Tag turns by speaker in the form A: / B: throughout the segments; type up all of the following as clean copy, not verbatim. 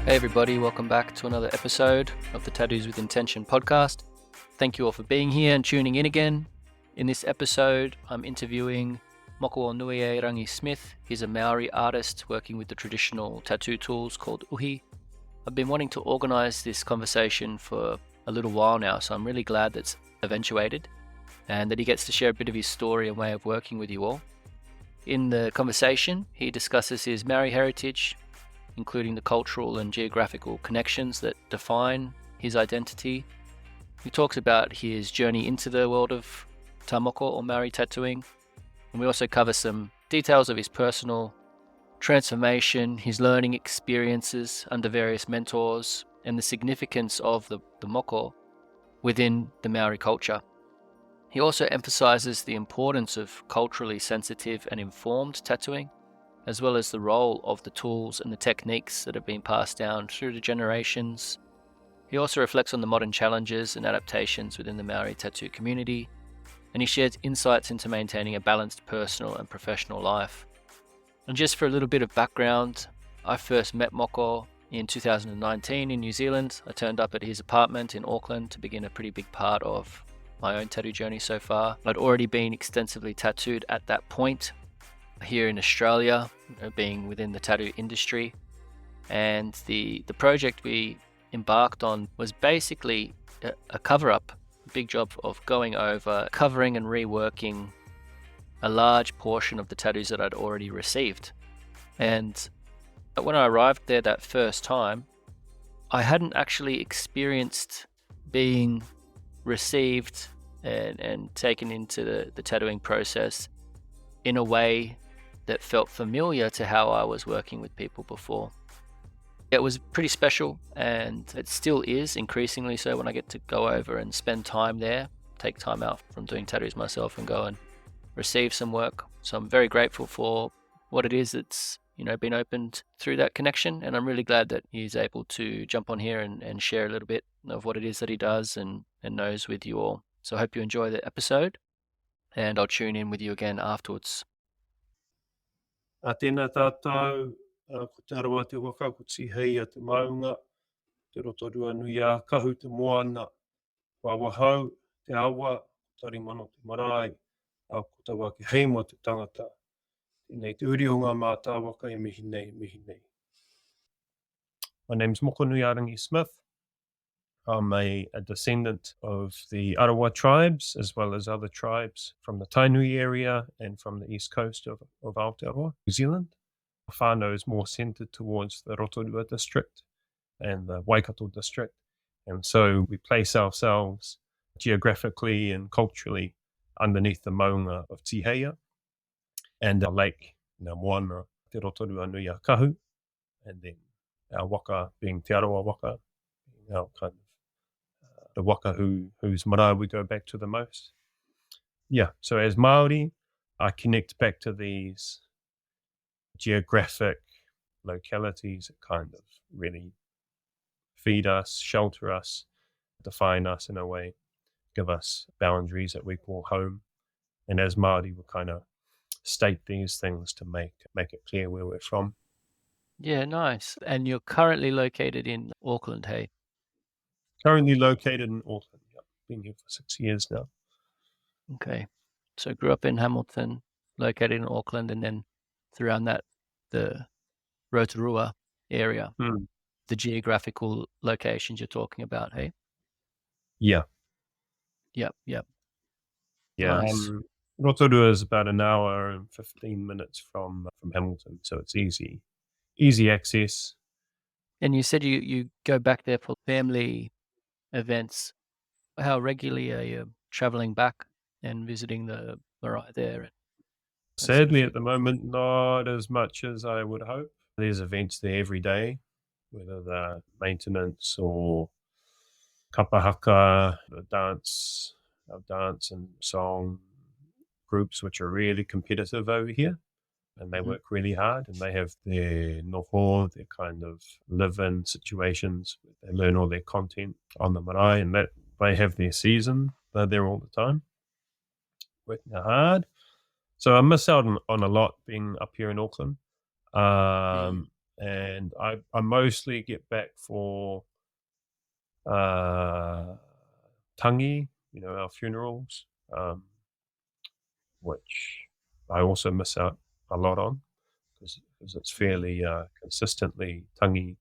A: Hey everybody, welcome back to another episode of the Tattoos with Intention podcast. Thank you all for being here and tuning in again. In this episode, I'm interviewing Moko-nui-a-rangi Smith. He's a Māori artist working with the traditional tattoo tools called uhi. I've been wanting to organise this conversation for a little while now, so I'm really glad that's eventuated and that he gets to share a bit of his story and way of working with you all. In the conversation, he discusses his Māori heritage, including the cultural and geographical connections that define his identity. He talks about his journey into the world of tamoko or Māori tattooing, and we also cover some details of his personal transformation, his learning experiences under various mentors, and the significance of the moko within the Māori culture. He also emphasizes the importance of culturally sensitive and informed tattooing, as well as the role of the tools and the techniques that have been passed down through the generations. He also reflects on the modern challenges and adaptations within the Māori tattoo community, and he shares insights into maintaining a balanced personal and professional life. And just for a little bit of background, I first met Moko in 2019 in New Zealand. I turned up at his apartment in Auckland to begin a pretty big part of my own tattoo journey so far. I'd already been extensively tattooed at that point here in Australia, being within the tattoo industry, and the project we embarked on was basically a cover-up, a big job of going over, covering and reworking a large portion of the tattoos that I'd already received. And when I arrived there that first time, I hadn't actually experienced being received and taken into the tattooing process in a way that felt familiar to how I was working with people before. It was pretty special, and it still is increasingly so when I get to go over and spend time there, take time out from doing tattoos myself and go and receive some work. So I'm very grateful for what it is that's been opened through that connection, and I'm really glad that he's able to jump on here and share a little bit of what it is that he does and knows with you all. So I hope you enjoy the episode, and I'll tune in with you again afterwards.
B: Tēnā tātou, ko te arawa te waka, ko te hei a te maunga, te Rotorua nui a kahu te moana, wa wahau, te awa, tarimano te marae, ko tawa ki heima te tangata. Tēnei te urihonga mā tā waka e mihi nei, mihi nei. My name's Moko-nui-a-rangi Smith. I'm a descendant of the Arawa tribes, as well as other tribes from the Tainui area and from the east coast of Aotearoa, New Zealand. Whānau is more centred towards the Rotorua district and the Waikato district. And so we place ourselves geographically and culturally underneath the maunga of Tiheia and our lake, Ngā Moana, te Rotorua nui a kahu, and then our waka being te Arawa waka, our kind of the waka whose marae we go back to the most. Yeah, so as Māori, I connect back to these geographic localities that kind of really feed us, shelter us, define us in a way, give us boundaries that we call home. And as Māori, we kind of state these things to make it clear where we're from.
A: Yeah, nice. And you're currently located in Auckland, hey?
B: Currently located in Auckland. Yep. Been here for 6 years now.
A: Okay. So grew up in Hamilton, located in Auckland, and then throughout that, the Rotorua area, the geographical locations you're talking about, hey?
B: Yeah.
A: Yep.
B: Yeah.
A: Nice.
B: Rotorua is about an hour and 15 minutes from Hamilton, so it's easy access.
A: And you said you go back there for family events. How regularly are you traveling back and visiting the marae there?
B: Sadly, at the moment, not as much as I would hope. There's events there every day, whether they're maintenance or kapahaka, our dance and song groups, which are really competitive over here. And they work really hard, and they have their noho, their kind of live-in situations. They learn all their content on the marae, and that they have their season. They're there all the time, working hard. So I miss out on a lot being up here in Auckland.
A: Mm.
B: And I mostly get back for uh, tangi, our funerals, which I also miss out a lot on because it's
A: Mm.
B: fairly consistently tangi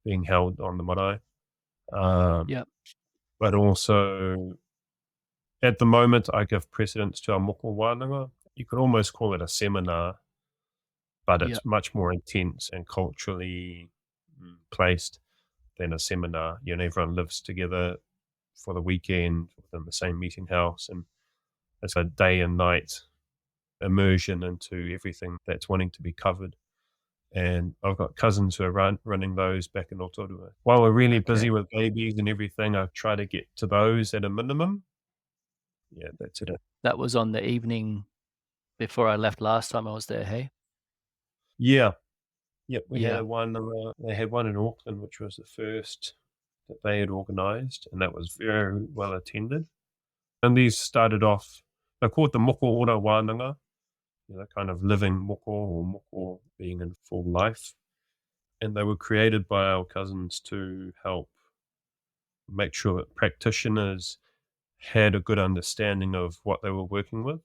B: being held on the marae. Um,
A: Yep.
B: but also, at the moment, I give precedence to our Moko Wānanga. You could almost call it a seminar, but
A: Yep.
B: it's much more intense and culturally placed than a seminar. Everyone lives together for the weekend within the same meeting house, and it's a day and night immersion into everything that's wanting to be covered. And I've got cousins who are running those back in Rotorua. While we're really busy
A: Okay.
B: with babies and everything, I try to get to those at a minimum. Yeah, that's it.
A: That was on the evening before I left last time I was there, hey?
B: Yeah, yep. We had
A: Yeah.
B: one. They had one in Auckland, which was the first that they had organised, and that was very well attended. And these started off. They're called the Moko-nui-a-rangi, kind of living moko or moko being in full life. And they were created by our cousins to help make sure that practitioners had a good understanding of what they were working with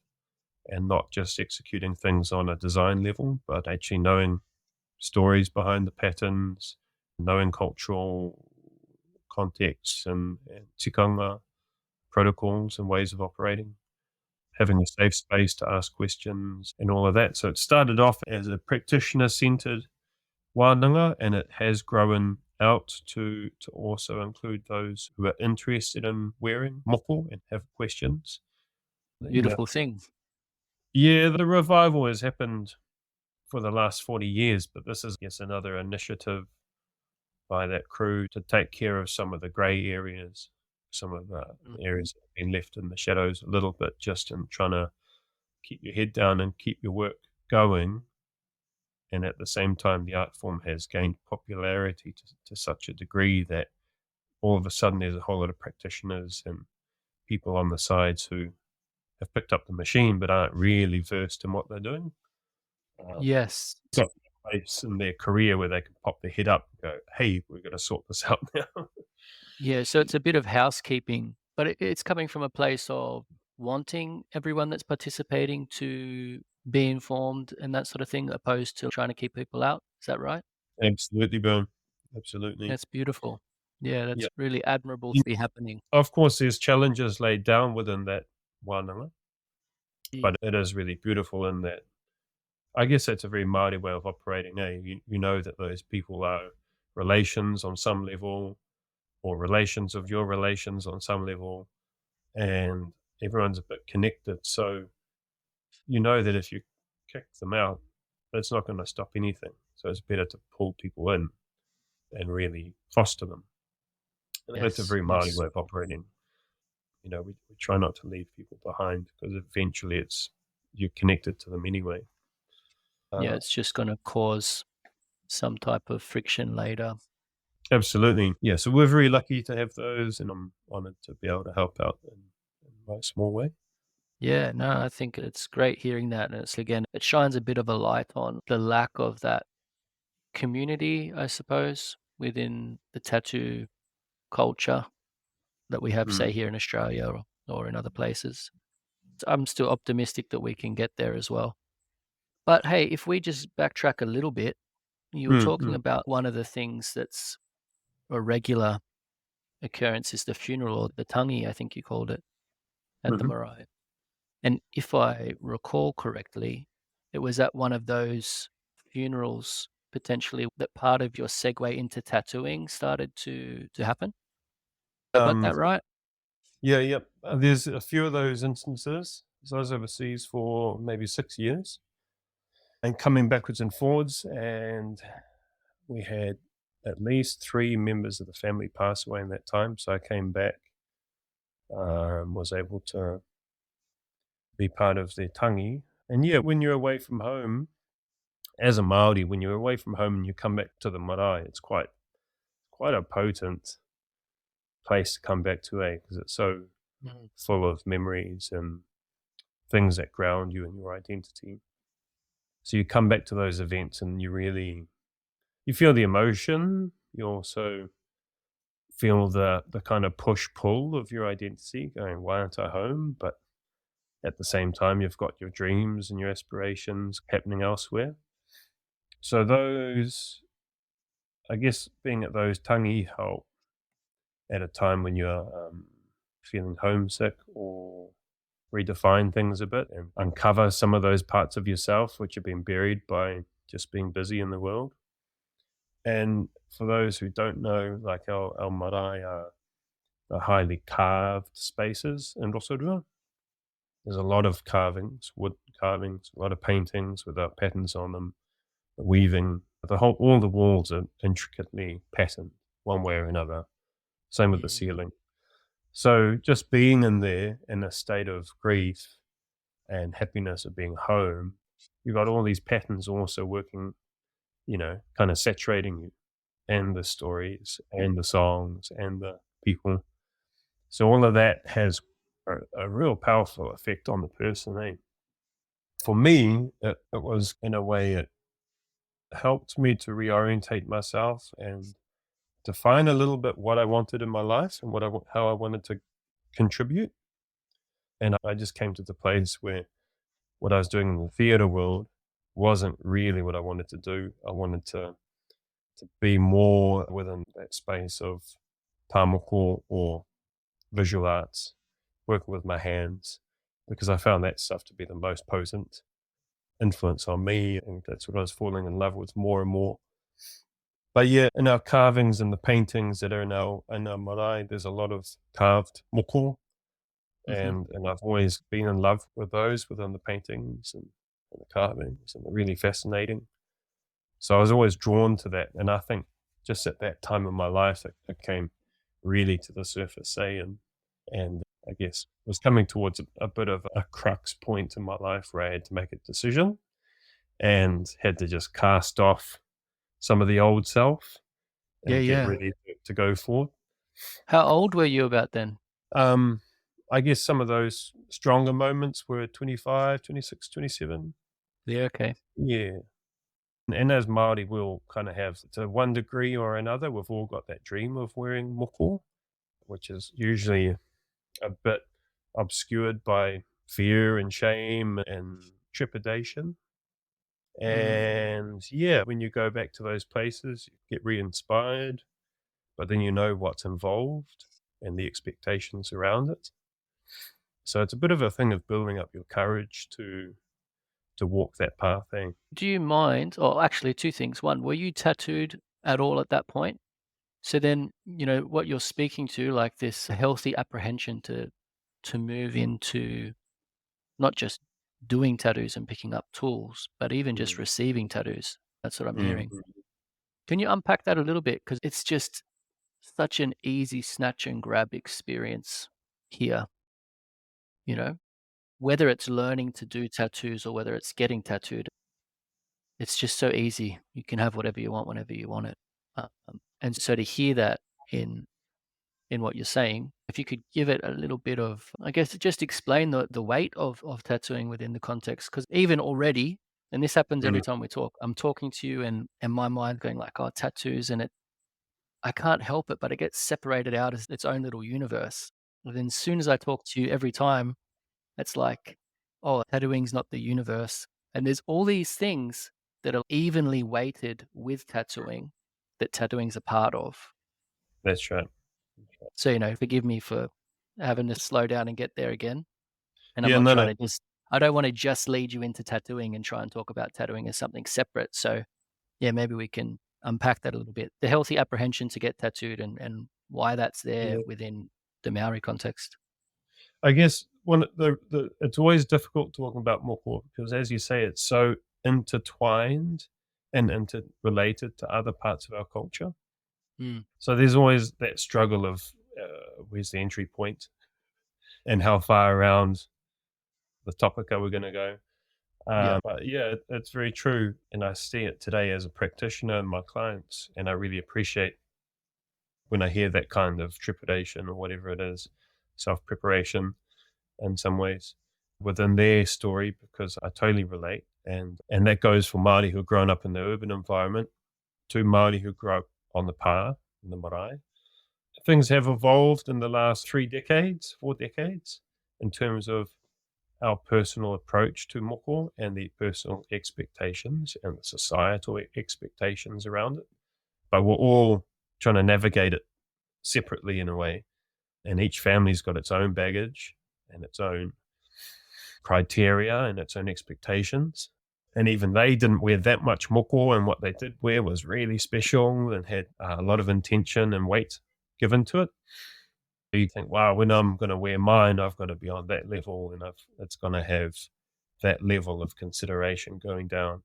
B: and not just executing things on a design level, but actually knowing stories behind the patterns, knowing cultural contexts and tikanga protocols and ways of operating, having a safe space to ask questions and all of that. So it started off as a practitioner centered Wānanga, and it has grown out to also include those who are interested in wearing moko and have questions. Yeah.
A: Beautiful thing.
B: Yeah, the revival has happened for the last 40 years, but this is, yes, another initiative by that crew to take care of some of the grey areas, some of the
A: Mm.
B: areas that have been left in the shadows a little bit, just in trying to keep your head down and keep your work going. And at the same time, the art form has gained popularity to such a degree that all of a sudden there's a whole lot of practitioners and people on the sides who have picked up the machine but aren't really versed in what they're doing.
A: Yes.
B: Got a place in their career where they can pop their head up and go, "Hey, we've got to sort this out now."
A: Yeah, so it's a bit of housekeeping, but it's coming from a place of wanting everyone that's participating to be informed and that sort of thing, opposed to trying to keep people out. Is that right?
B: Absolutely, boom. Absolutely.
A: That's beautiful. Yeah,
B: Yeah.
A: that's really admirable
B: Yeah.
A: to be happening.
B: Of course, there's challenges laid down within that wānanga,
A: Mm.
B: but it is really beautiful in that I guess that's a very Māori way of operating, eh? You know that those people are relations on some level or relations of your relations on some level, and everyone's a bit connected. So you know that if you kick them out, it's not going to stop anything. So it's better to pull people in and really foster them. And that's a
A: Yes,
B: very Māori
A: yes.
B: way of operating. We try not to leave people behind because eventually you're connected to them anyway.
A: Yeah,
B: Uh,
A: it's just going to cause some type of friction later.
B: Absolutely. Yeah. So we're very lucky to have those, and I'm honored to be able to help out in my small way.
A: Yeah, no, I think it's great hearing that. And it's again, it shines a bit of a light on the lack of that community, I suppose, within the tattoo culture that we have,
B: Mm,
A: say, here in Australia or in other places. So I'm still optimistic that we can get there as well. But hey, if we just backtrack a little bit, you were
B: mm,
A: talking
B: mm,
A: about one of the things that's a regular occurrence is the funeral or the tangi, I think you called it, at the
B: mhm.
A: marae. And if I recall correctly, it was at one of those funerals potentially that part of your segue into tattooing started to happen. I got
B: Um,
A: that right?
B: yeah, yep. There's a few of those instances. So I was overseas for maybe 6 years and coming backwards and forwards, and we had at least three members of the family pass away in that time. So I came back, was able to be part of their tangi. And yeah, when you're away from home, as a Māori, when you're away from home and you come back to the marae, it's quite a potent place to come back to, because it's so
A: Mm.
B: full of memories and things that ground you and your identity. So you come back to those events and you feel the emotion. You also feel the kind of push-pull of your identity going, why aren't I home? But at the same time, you've got your dreams and your aspirations happening elsewhere. So those, I guess, being at those tangi help at a time when you're feeling homesick or redefine things a bit and uncover some of those parts of yourself which have been buried by just being busy in the world. And for those who don't know, like our marae are highly carved spaces in Rotorua. There's a lot of carvings, wood carvings, a lot of paintings with patterns on them, the weaving. All the walls are intricately patterned one way or another. Same with the ceiling. So just being in there in a state of grief and happiness of being home, you've got all these patterns also working, kind of saturating you, and the stories and the songs and the people. So all of that has a real powerful effect on the person. Eh? For me, it was, in a way, it helped me to reorientate myself and define a little bit what I wanted in my life and how I wanted to contribute. And I just came to the place where what I was doing in the theatre world wasn't really what I wanted to do. I wanted to be more within that space of tāmoko or visual arts, working with my hands, because I found that stuff to be the most potent influence on me, and that's what I was falling in love with more and more. But yeah, in our carvings and the paintings that are in our marae, there's a lot of carved moko, and I've always been in love with those within the paintings and the carvings, and they're really fascinating. So I was always drawn to that, and I think just at that time in my life, it came really to the surface, and I guess was coming towards a bit of a crux point in my life where I had to make a decision and had to just cast off some of the old self and get ready to go forward.
A: How old were you about then?
B: I guess some of those stronger moments were 25, 26, 27.
A: Yeah, okay.
B: Yeah. And as Māori, we'll kind of have, to one degree or another, we've all got that dream of wearing moko, which is usually a bit obscured by fear and shame and trepidation. And yeah, when you go back to those places, you get re-inspired, but then you know what's involved and the expectations around it. So it's a bit of a thing of building up your courage to walk that path. Eh?
A: Do you mind, or actually two things. One, were you tattooed at all at that point? So then, what you're speaking to, like this healthy apprehension to move into not just doing tattoos and picking up tools, but even just receiving tattoos. That's what I'm hearing. Can you unpack that a little bit? Because it's just such an easy snatch and grab experience here, whether it's learning to do tattoos or whether it's getting tattooed. It's just so easy. You can have whatever you want whenever you want it. And so to hear that in what you're saying, if you could give it a little bit of, I guess, just explain the weight of tattooing within the context, because even already, and this happens every time we talk, I'm talking to you and my mind going like, oh, tattoos, and I can't help it, but it gets separated out as its own little universe. And then as soon as I talk to you every time, it's like, oh, tattooing's not the universe. And there's all these things that are evenly weighted with tattooing that tattooing's a part of.
B: That's right.
A: So, forgive me for having to slow down and get there again. And I'm
B: Yeah,
A: not
B: no,
A: trying to I don't want to just lead you into tattooing and try and talk about tattooing as something separate. So yeah, maybe we can unpack that a little bit. The healthy apprehension to get tattooed and why that's there within the Maori context.
B: I guess it's always difficult talking about moko because, as you say, it's so intertwined and interrelated to other parts of our culture. So there's always that struggle of where's the entry point and how far around the topic are we going to go. But yeah, it's very true. And I see it today as a practitioner and my clients. And I really appreciate when I hear that kind of trepidation or whatever it is, self-preparation in some ways. within their story because I totally relate. And that goes for Māori who have grown up in the urban environment to Māori who grew up on the pā, in the marae. Things have evolved in the last 4 decades, in terms of our personal approach to moko and the personal expectations and the societal expectations around it. But we're all trying to navigate it separately in a way. And each family's got its own baggage and its own criteria and its own expectations. And even they didn't wear that much moko, and what they did wear was really special and had a lot of intention and weight given to it. You think, wow, when I'm going to wear mine, I've got to be on that level, and it's going to have that level of consideration going down.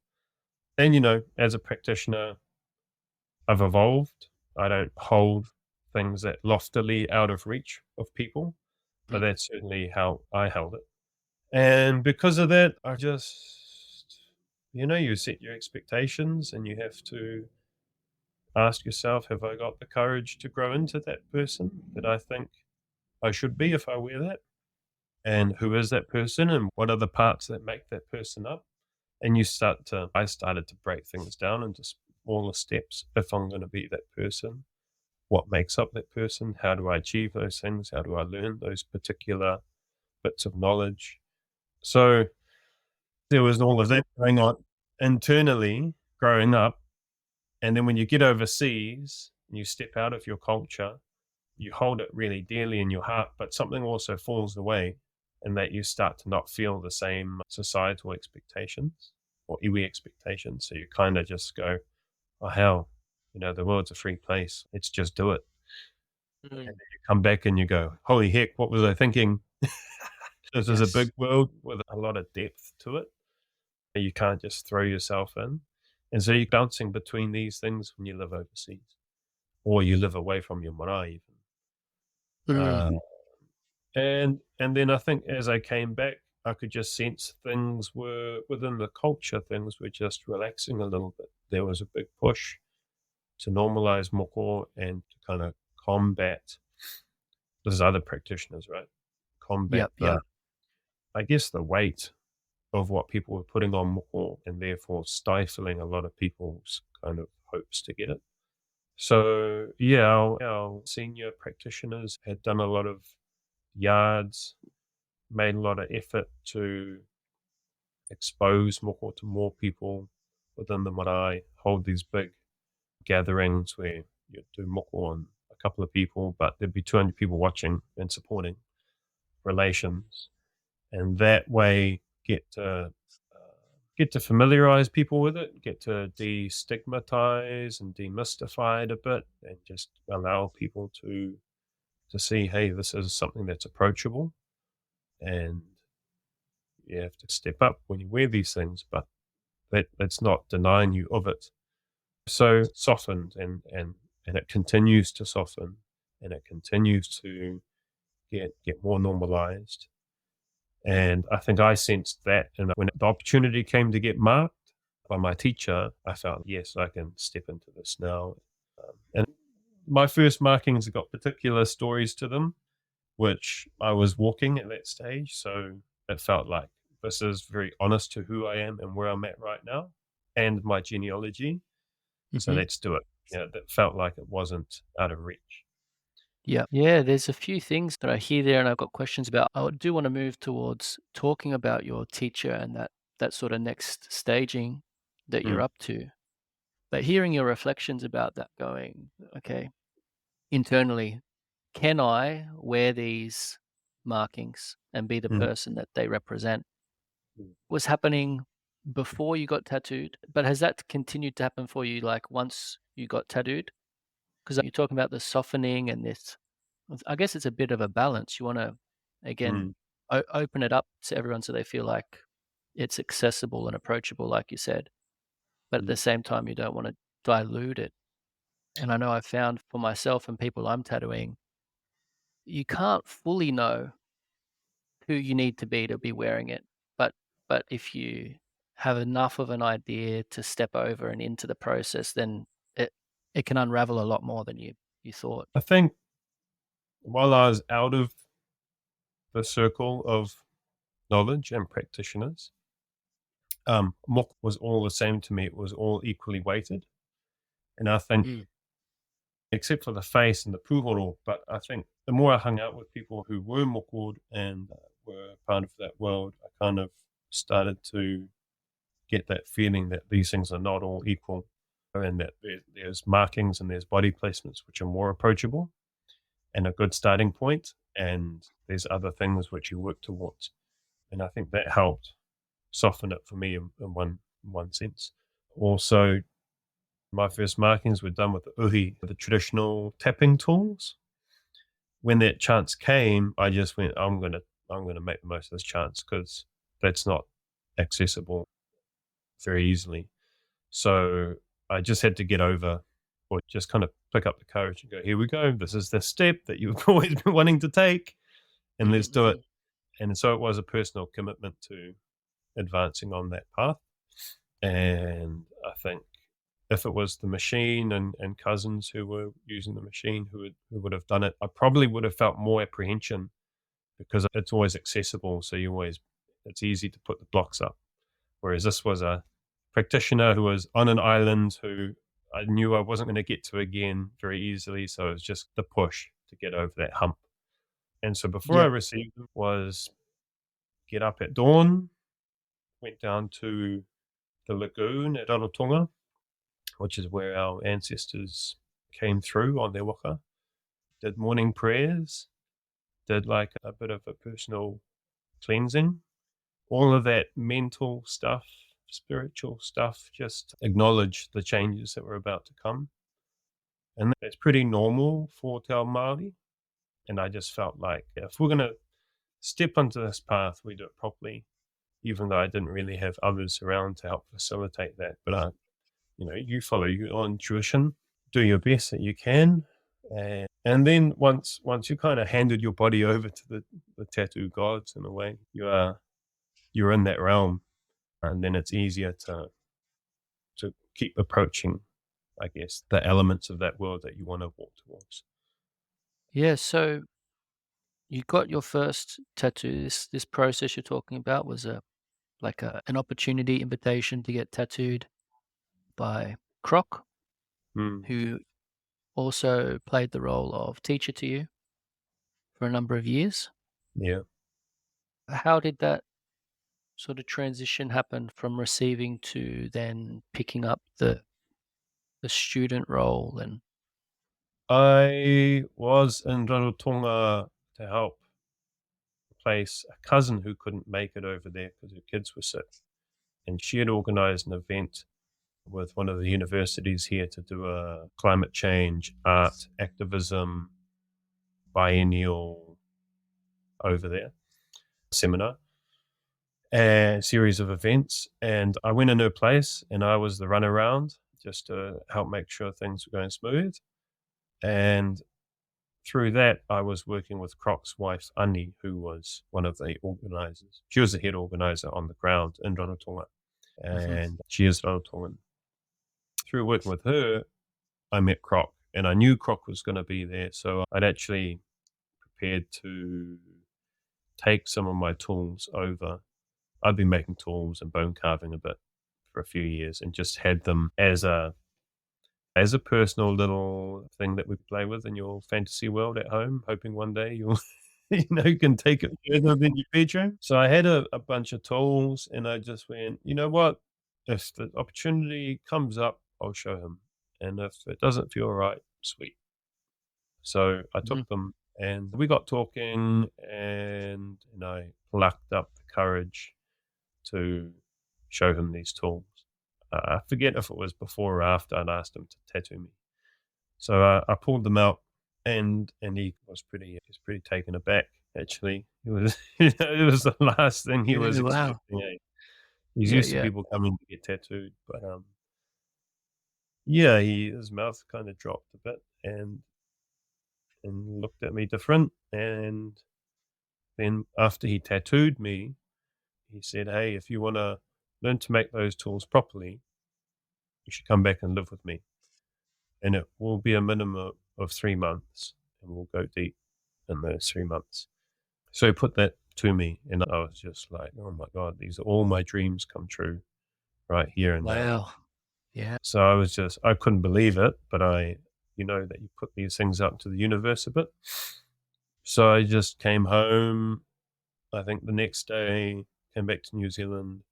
B: And, as a practitioner, I've evolved. I don't hold things that loftily out of reach of people, but that's certainly how I held it. And because of that, I just, you set your expectations and you have to ask yourself, have I got the courage to grow into that person that I think I should be if I wear that? And who is that person and what are the parts that make that person up? And I started to break things down into smaller steps. If I'm going to be that person, what makes up that person? How do I achieve those things? How do I learn those particular bits of knowledge? So there was all of that going on internally growing up. And then when you get overseas and you step out of your culture, you hold it really dearly in your heart, but something also falls away, and that you start to not feel the same societal expectations or iwi expectations. So you kind of just go, oh, hell, the world's a free place. Let's just do it. And then you come back and you go, holy heck, what was I thinking? This is a big world with a lot of depth to it. You can't just throw yourself in. And so you're bouncing between these things when you live overseas or you live away from your marae even. And then I think as I came back, I could just sense things were within the culture, things were just relaxing a little bit. There was a big push to normalize moko and to kind of combat, this is other practitioners, right? Combat I guess the weight of what people were putting on moko and therefore stifling a lot of people's kind of hopes to get it. So yeah, our senior practitioners had done a lot of yards, made a lot of effort to expose moko to more people within the marae, hold these big gatherings where you do moko on a couple of people, but there'd be 200 people watching and supporting relations. And that way get to familiarize people with it, get to destigmatize and demystify it a bit, and just allow people to see, hey, this is something that's approachable, and you have to step up when you wear these things, but that's not denying you of it. So softened, and it continues to soften, and it continues to get more normalized. And I think I sensed that, and when the opportunity came to get marked by my teacher, I felt, yes, I can step into this now. And my first markings have got particular stories to them, which I was walking at that stage. So it felt like this is very honest to who I am and where I'm at right now and my genealogy. So let's do it. That felt like it wasn't out of reach.
A: Yeah, there's a few things that I hear there and I've got questions about. I do want to move towards talking about your teacher and that sort of next staging that you're up to. But hearing your reflections about that going, okay, internally, can I wear these markings and be the person that they represent? Was happening before you got tattooed, but has that continued to happen for you like once you got tattooed? Because you're talking about the softening and this, I guess it's a bit of a balance. You want to, again, open it up to everyone so they feel like it's accessible and approachable, like you said. But at the same time, you don't want to dilute it. And I know I've found for myself and people I'm tattooing, you can't fully know who you need to be wearing it. But if you have enough of an idea to step over and into the process, then it can unravel a lot more than you thought.
B: I think while I was out of the circle of knowledge and practitioners. Moko was all the same to me. It was all equally weighted. And I think,
A: Mm.
B: except for the face and the puhoro, but I think the more I hung out with people who were moko'd and were part of that world, I kind of started to get that feeling that these things are not all equal and that there's markings and there's body placements which are more approachable and a good starting point, and there's other things which you work towards. And I think that helped soften it for me in one sense. Also, my first markings were done with the uhi, the traditional tapping tools. When that chance came, I just went, I'm gonna make the most of this chance because that's not accessible very easily. So I just had to get over or just kind of pick up the courage and go, here we go. This is the step that you've always been wanting to take, and let's do it.
A: Mm-hmm.
B: And so it was a personal commitment to advancing on that path. And I think if it was the machine and cousins who were using the machine who would have done it, I probably would have felt more apprehension because it's always accessible. So it's easy to put the blocks up. Whereas this was a practitioner who was on an island who I knew I wasn't going to get to again very easily. So it was just the push to get over that hump. And so before I
A: Yeah.
B: received them was get up at dawn, went down to the lagoon at Rotorua, which is where our ancestors came through on their waka, did morning prayers, did like a bit of a personal cleansing, all of that mental stuff, spiritual stuff, just acknowledge the changes that were about to come. And that's pretty normal for Te Ao Māori. And I just felt like if we're going to step onto this path, we do it properly, even though I didn't really have others around to help facilitate that. But you follow your intuition, do your best that you can, and then once you kind of handed your body over to the tattoo gods in a way, you're in that realm, and then it's easier to keep approaching, I guess, the elements of that world that you want to walk towards.
A: Yeah. So you got your first tattoo. This process you're talking about was an opportunity invitation to get tattooed by Croc,
B: Mm,
A: who also played the role of teacher to you for a number of years.
B: yeah.
A: How did that sort of transition happen from receiving to then picking up the student role? And
B: I was in Rarotonga to help replace a cousin who couldn't make it over there because her kids were sick. And she had organized an event with one of the universities here to do a climate change, art, activism, biennial over there seminar and series of events. And I went in her place and I was the runaround just to help make sure things were going smooth. And through that, I was working with Croc's wife, Annie, who was one of the organizers. She was the head organizer on the ground in Rotorua,
A: Mhm.
B: and she is Rotoruan. Through working with her, I met Croc, and I knew Croc was going to be there. So I'd actually prepared to take some of my tools over. I'd been making tools and bone carving a bit for a few years and just had them as a personal little thing that we play with in your fantasy world at home, hoping one day you'll you can take it further than your bedroom. So I had a bunch of tools and I just went, you know what? If the opportunity comes up, I'll show him. And if it doesn't feel right, sweet. So I
A: Mhm.
B: took them and we got talking and I plucked up the courage to show him these tools. I forget if it was before or after I'd asked him to tattoo me. So I pulled them out, and he was pretty taken aback. Actually, it was it was the last thing he was
A: Yeah, wow.
B: expecting. He's
A: Yeah,
B: used to
A: yeah.
B: people coming to get tattooed, but yeah, his mouth kind of dropped a bit and looked at me different. And then after he tattooed me, he said, "Hey, if you want to learn to make those tools properly, you should come back and live with me, and it will be a minimum of 3 months, and we'll go deep in those 3 months." So he put that to me, and I was just like, "Oh my god, these are all my dreams come true right here and now."
A: Wow. Yeah.
B: So I couldn't believe it, but that you put these things out into the universe a bit. So I just came home, I think the next day, came back to New Zealand,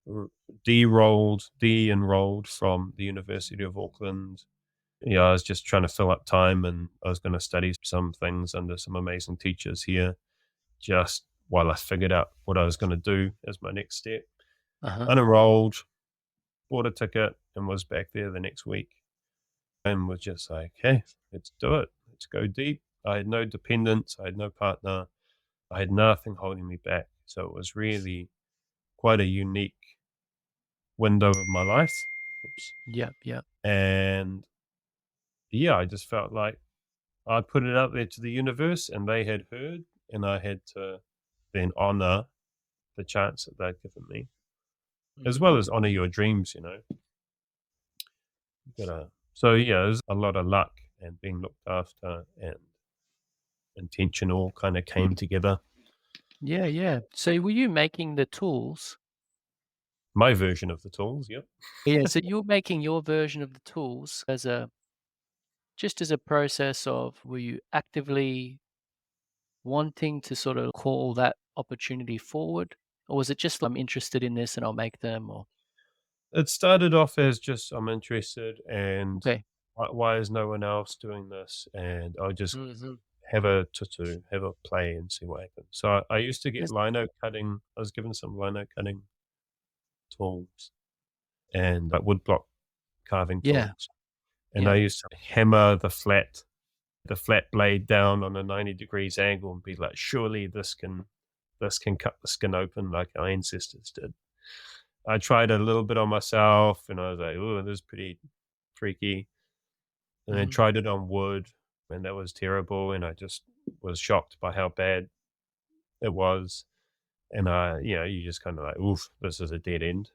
B: r de-enrolled from the University of Auckland. Yeah, I was just trying to fill up time, and I was gonna study some things under some amazing teachers here, just while I figured out what I was gonna do as my next step.
A: Uh-huh.
B: Unenrolled, bought a ticket, and was back there the next week, and was just like, "Hey, let's do it. Let's go deep." I had no dependents, I had no partner, I had nothing holding me back, so it was really quite a unique window of my life. Oops.
A: Yep, yep.
B: And, yeah, I just felt like I put it out there to the universe, and they had heard, and I had to then honor the chance that they'd given me, as
A: Mhm.
B: well as honor your dreams, you know? You gotta So, yeah, there's a lot of luck and being looked after and intention all kinda came together.
A: Yeah, yeah. So were you making the tools?
B: My version of the tools, yep.
A: Yeah, so you're making your version of the tools as a just as a process of were you actively wanting to sort of call that opportunity forward? Or was it just I'm interested in this and I'll make them or
B: It started off as just I'm interested, and
A: okay.
B: why is no one else doing this? And I'll just
A: Mhm.
B: have a tutu, have a play and see what happens. So I used to get
A: Yes.
B: lino cutting. I was given some lino cutting tools and woodblock carving
A: Yeah,
B: tools. And
A: yeah.
B: I used to hammer the flat blade down on a 90 degrees angle and be like, surely this can cut the skin open like our ancestors did. I tried it a little bit on myself and I was like, oh, this is pretty freaky. And then
A: Mhm.
B: tried it on wood and that was terrible. And I just was shocked by how bad it was. And you just kind of like, oof, this is a dead end.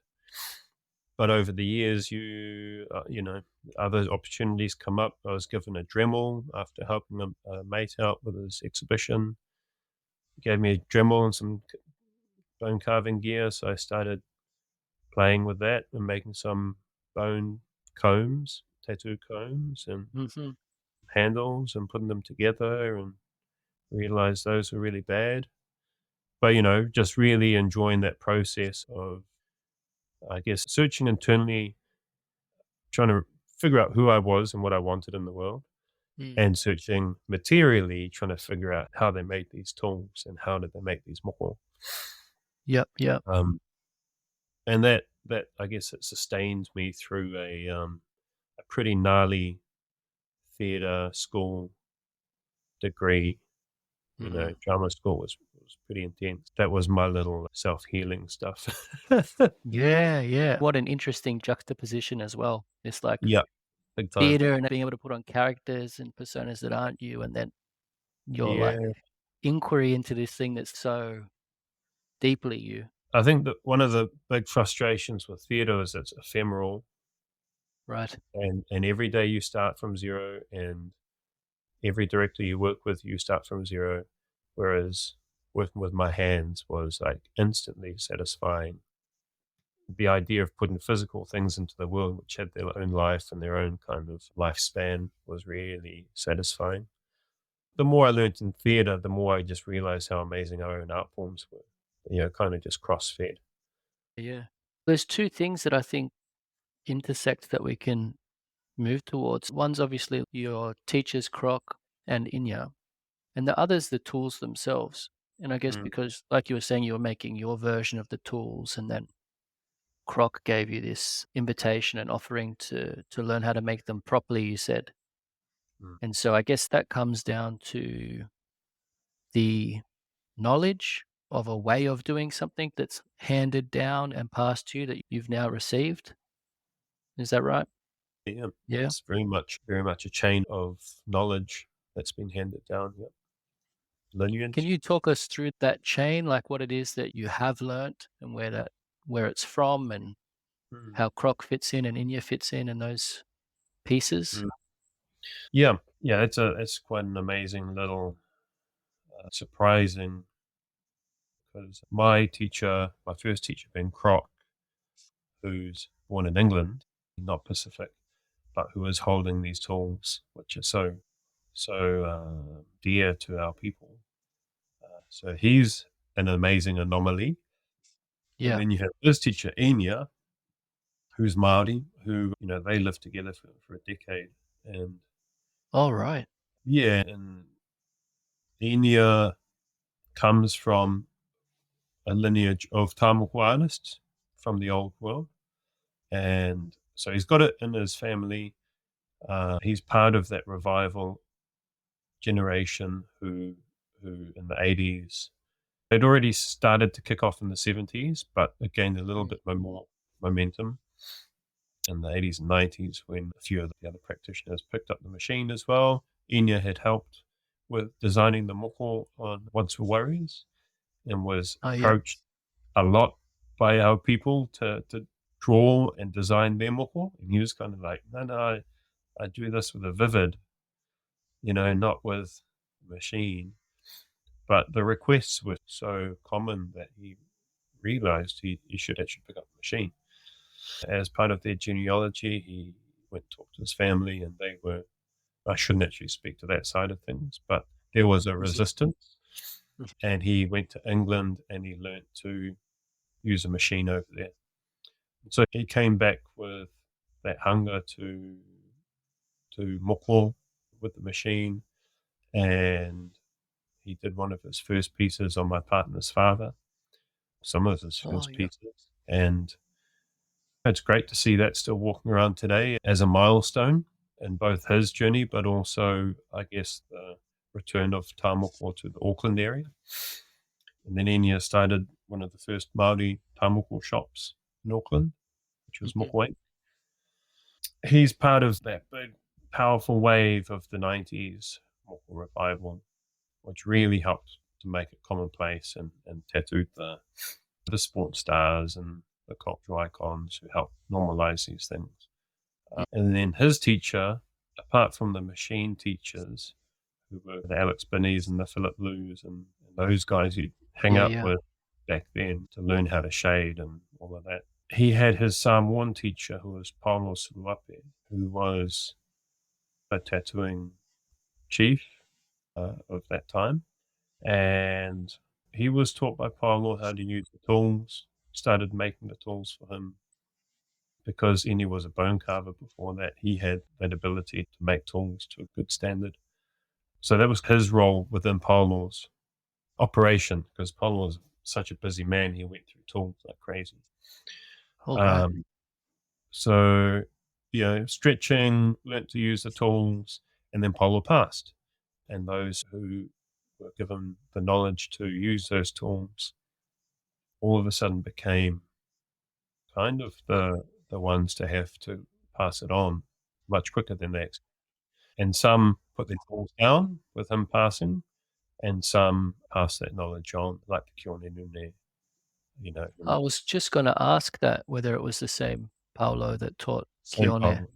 B: But over the years, other opportunities come up. I was given a Dremel after helping a mate out with his exhibition. He gave me a Dremel and some bone carving gear, so I started playing with that and making some bone combs, tattoo combs, and
A: Mhm.
B: handles, and putting them together, and realized those were really bad. But just really enjoying that process of, I guess, searching internally, trying to figure out who I was and what I wanted in the world,
A: Mm.
B: and searching materially, trying to figure out how they made these tools and how did they make these moko.
A: Yep, yep.
B: Um, and that I guess it sustained me through a pretty gnarly theater school degree.
A: Mhm.
B: Drama school was pretty intense. That was my little self healing stuff.
A: Yeah, yeah. What an interesting juxtaposition as well. It's like
B: Yeah, big time.
A: theater and being able to put on characters and personas that aren't you, and then your, like,
B: Yeah,
A: inquiry into this thing that's so deeply you,
B: I think that one of the big frustrations with theater is it's ephemeral,
A: right?
B: and every day you start from zero, and every director you work with, you start from zero. Whereas working with my hands was like instantly satisfying. The idea of putting physical things into the world, which had their own life and their own kind of lifespan, was really satisfying. The more I learned in theater, the more I just realized how amazing our own art forms were, kind of just cross fed.
A: Yeah. There's 2 things that I think intersect that we can move towards. One's obviously your teacher's croc and Inya, and the other's the tools themselves. And I guess
B: Mm,
A: because, like you were saying, you were making your version of the tools, and then Croc gave you this invitation and offering to learn how to make them properly, you said.
B: mm.
A: And so I guess that comes down to the knowledge of a way of doing something that's handed down and passed to you that you've now received. Is that right?
B: Yeah,
A: Yeah.
B: it's very much a chain of knowledge that's been handed down. Yeah,
A: Can
B: lineage.
A: you talk us through that chain, like what it is that you have learnt and where it's from and
B: Mm,
A: how Croc fits in and Inya fits in and those pieces?
B: mm. Yeah, yeah, it's quite an amazing little, surprising because my first teacher, Ben Croc, who's born in England, not Pacific, but who is holding these tools, which are so dear to our people. So he's an amazing anomaly. And
A: Yeah.
B: then you have his teacher, Enya, who's Māori, who, they lived together for a decade. And
A: All right.
B: yeah, and Enya comes from a lineage of Tāmoku artists from the old world. And so he's got it in his family. He's part of that revival generation who in the 80s, they'd already started to kick off in the 70s, but it gained a little bit more momentum in the 80s and 90s when a few of the other practitioners picked up the machine as well. Enya had helped with designing the moko on Once for Warriors and was
A: Oh, yeah.
B: approached a lot by our people to draw and design their moko. And he was kind of like, no, I do this with a vivid, not with a machine. But the requests were so common that he realized he should actually pick up the machine. As part of their genealogy, he went to talk to his family, and I shouldn't actually speak to that side of things, but there was a resistance. And he went to England and he learned to use a machine over there. So he came back with that hunger to moko with the machine, and he did one of his first pieces on my partner's father, some of his first
A: Yeah.
B: pieces. And it's great to see that still walking around today as a milestone in both his journey, but also, I guess, the return of tā moko to the Auckland area. And then Enya started one of the first Māori tā moko shops in Auckland, which was Moko-nui-a-rangi. He's part of that big, powerful wave of the 90s Moko revival, which really helped to make it commonplace and tattooed the sports stars and the cultural icons who helped normalize these things. And then his teacher, apart from the machine teachers, who were the Alex Binneys and the Philip Lus and those guys you'd hang out with back then to learn how to shade and all of that, he had his Samoan teacher, who was Paulo Suruape, who was a tattooing chief of that time. And he was taught by Paulo how to use the tools, started making the tools for him. Because Enya was a bone carver before that, he had that ability to make tools to a good standard. So that was his role within Paulo's operation, because Paulo was such a busy man, he went through tools like crazy.
A: All right.
B: So, stretching, learnt to use the tools, and then Paulo passed. And those who were given the knowledge to use those tools all of a sudden became kind of the ones to have to pass it on much quicker than they expected. And some put their tools down with him passing, and some pass that knowledge on, like the Kione Nune,
A: I was just going to ask that, whether it was the same Paulo that taught
B: same
A: Kione.
B: Paulo.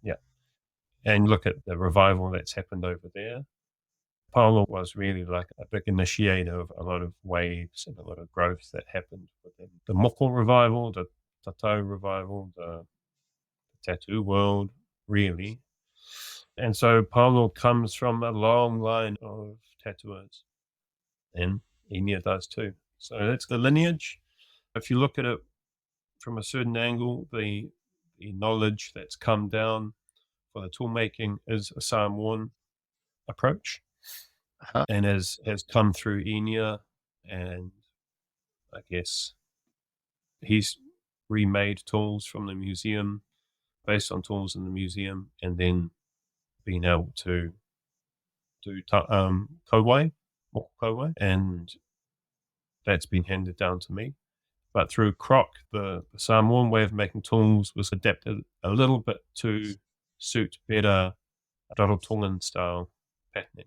B: Yeah. And look at the revival that's happened over there. Paulo was really like a big initiator of a lot of waves and a lot of growth that happened within the Moko revival, the Tattoo revival, the tattoo world, really. And so Paulo comes from a long line of tattooers, and Enya does too. So that's the lineage. If you look at it from a certain angle, the knowledge that's come down for the tool making is a Samoan approach, and has come through Enya, and I guess he's remade tools from the museum based on tools in the museum, and then being able to do kowai, Moko kowai, and that's been handed down to me. But through Croc, the Samoan way of making tools was adapted a little bit to suit better Rarotongan style patterning.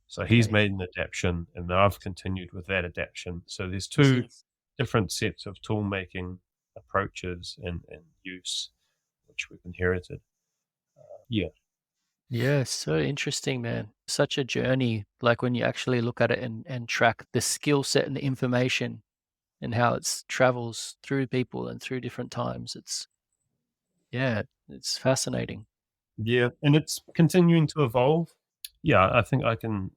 B: So he's made an adaptation, and I've continued with that adaptation. So there's two different sets of tool making approaches and use, which we've inherited. Yeah.
A: Yeah, so interesting, man. Such a journey, like when you actually look at it and track the skill set and the information and how it's travels through people and through different times. Yeah, it's fascinating.
B: Yeah, and it's continuing to evolve. Yeah, I think I can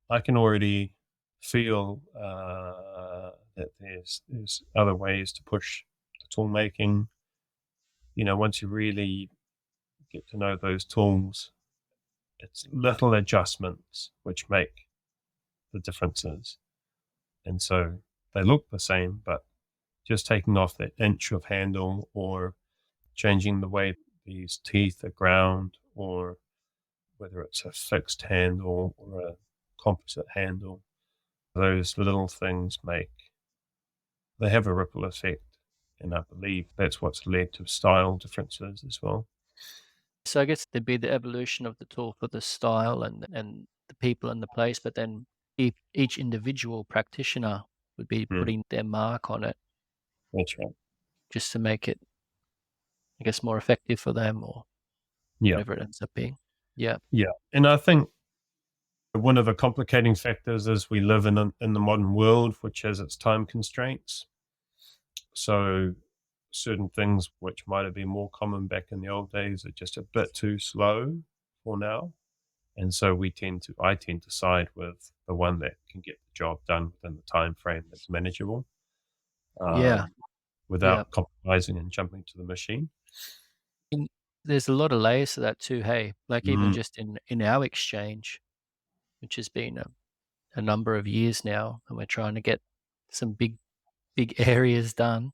B: already feel that there's other ways to push the tool making. Once you really get to know those tools, it's little adjustments which make the differences. And so they look the same, but just taking off that inch of handle or changing the way these teeth are ground, or whether it's a fixed handle or a composite handle, those little things they have a ripple effect. And I believe that's what's led to style differences as well.
A: So I guess there'd be the evolution of the tool for the style and the people and the place, but then each individual practitioner would be
B: Mm,
A: putting their mark on it
B: that's right.
A: just to make it, I guess, more effective for them or
B: Yeah.
A: whatever it ends up being. Yeah.
B: Yeah. And I think one of the complicating factors is we live in the modern world, which has its time constraints. So certain things which might have been more common back in the old days are just a bit too slow for now. And so I tend to side with the one that can get the job done within the time frame that's manageable,
A: Yeah.
B: um,
A: Yeah.
B: without compromising and jumping to the machine.
A: And there's a lot of layers to that too, hey? Like even
B: Mm,
A: just in our exchange, which has been a number of years now, and we're trying to get some big areas done.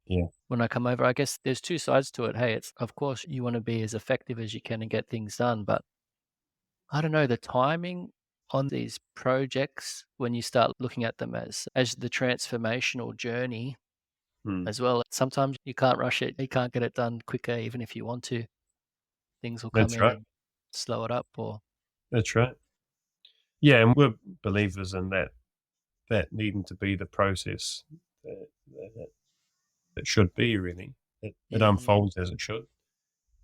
B: yeah.
A: When I come over, I guess there's two sides to it. Hey, it's of course you want to be as effective as you can and get things done, but I don't know, the timing on these projects when you start looking at them as the transformational journey
B: Mm,
A: as well. Sometimes you can't rush it. You can't get it done quicker even if you want to. Things will come
B: that's
A: in
B: right.
A: and slow it up or
B: That's right. Yeah, and we're believers in that needing to be the process that it should be, really. It
A: yeah.
B: unfolds as it should.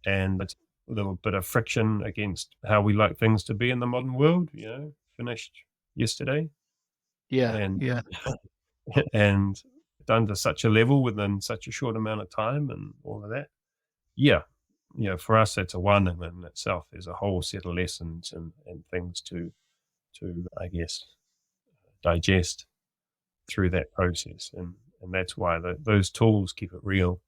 B: And it's a little bit of friction against how we like things to be in the modern world, finished yesterday
A: Yeah,
B: and
A: yeah.
B: and done to such a level within such a short amount of time and all of that. Yeah. For us that's a one in itself. There's a whole set of lessons and things to I guess digest through that process. And that's why those tools keep it real,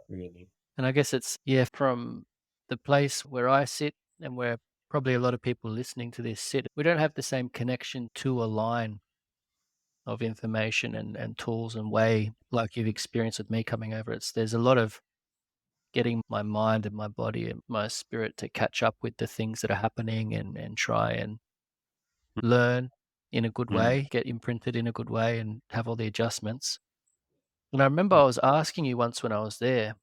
B: really.
A: And I guess it's, yeah, from the place where I sit and where probably a lot of people listening to this sit, we don't have the same connection to a line of information and tools and way like you've experienced with me coming over. There's a lot of getting my mind and my body and my spirit to catch up with the things that are happening and try and learn in a good
B: Mm,
A: way, get imprinted in a good way and have all the adjustments. And I remember I was asking you once when I was there,